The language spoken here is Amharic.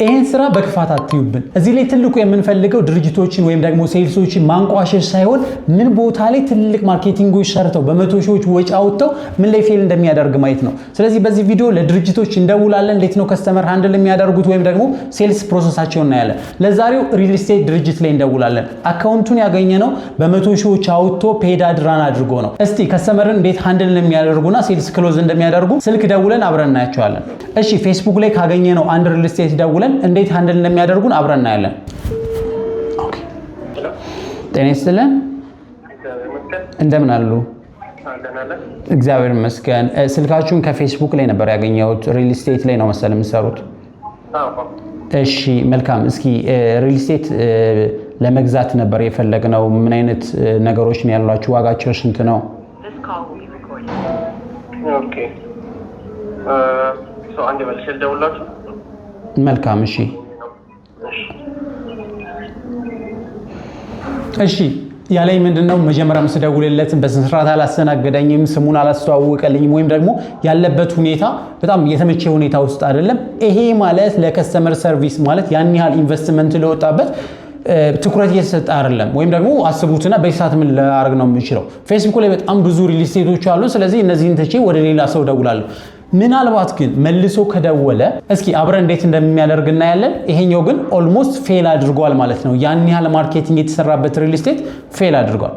ይሄን ስራ በክፋት አትዩብን። እዚህ ላይ ትልቁ የምንፈልገው ድርጅቶችን ወይም ደግሞ ሴልሶችን ማንቋሸሽ ሳይሆን ምን ቦታ ላይ ትልቅ ማርኬቲንጎች ሰርተው በመቶ ሺዎች ወጪ አውጥተው ምን ላይ ፌል እንደሚያደርግ ማየት ነው። ስለዚህ በዚህ ቪዲዮ ለድርጅቶች እንደውላለን፣ እንዴት ነው ከስተመር ሃንድል የሚያደርጉት ወይም ደግሞ ሴልስ ፕሮሰሳቸውን እናያለን። ለዛሬው ሪል ስቴት ድርጅት ላይ እንደውላለን። አካውንቱን ያገኘነው በመቶ ሺዎች አውጥቶ ፔድ አድራን አድርጎ ነው። እስቲ ከስተመርን እንዴት ሃንድል እንደሚያደርጉና ሴልስ ክሎዝ እንደሚያደርጉ ስልክ ደውለን አብረን እናያቸዋለን። እሺ ፌስቡክ ላይ ካገኘነው አንድ ሪል ስቴት ደውለን እንዴት ሃንድል እንደሚያደርጉን አብረን እናያለን። ኦኬ ጤና ይስጥልን። እንደምን አሉ? እግዚአብሔር ይመስገን። ስልካችሁን ከፌስቡክ ላይ ነበር ያገኘሁት። ሪል ስቴት ላይ ነው መሰለኝ የምትሰሩት? እሺ መልካም። እስኪ ሪል ስቴት ለመግዛት ነበር የፈለግነው። ምን አይነት ነገሮች ነው ያሏችሁ? ዋጋቸው ስንት ነው? ኦኬ አንድ መልሼ ልደውልላችሁ። መልካም እሺ እሺ ያለኝ ምንድነው መጀመሪያም ስደውልለትን በስነ ስርዓት አላስተናገደኝም፣ ስሙን አላስተዋወቀልኝም፣ ወይም ደግሞ ያለበት ሁኔታ በጣም የተመቸ ሁኔታ ውስጥ አይደለም። ይሄ ማለት ለከስተመር ሰርቪስ ማለት ያን ያህል ኢንቨስትመንት ለወጣበት ትኩረት እየተሰጠ አይደለም። ወይም ደግሞ አስቡትና በሰዓት ምን ላደርግ ነው የምችለው? ፌስቡክ ላይ በጣም ብዙ ሪል ስቴቶች አሉ። ስለዚህ እነዚህን ትቼ ወደ ሌላ ሰው ደውላለሁ። ምናልባት ግን መልሶ ከደወለ እስኪ አብረን እንዴት እንደሚያደርግ እናያለን። ይሄኛው ግን ኦልሞስት ፌል አድርጓል ማለት ነው። ያን ያህል ማርኬቲንግ የተሰራበት ሪል ስቴት ፌል አድርጓል።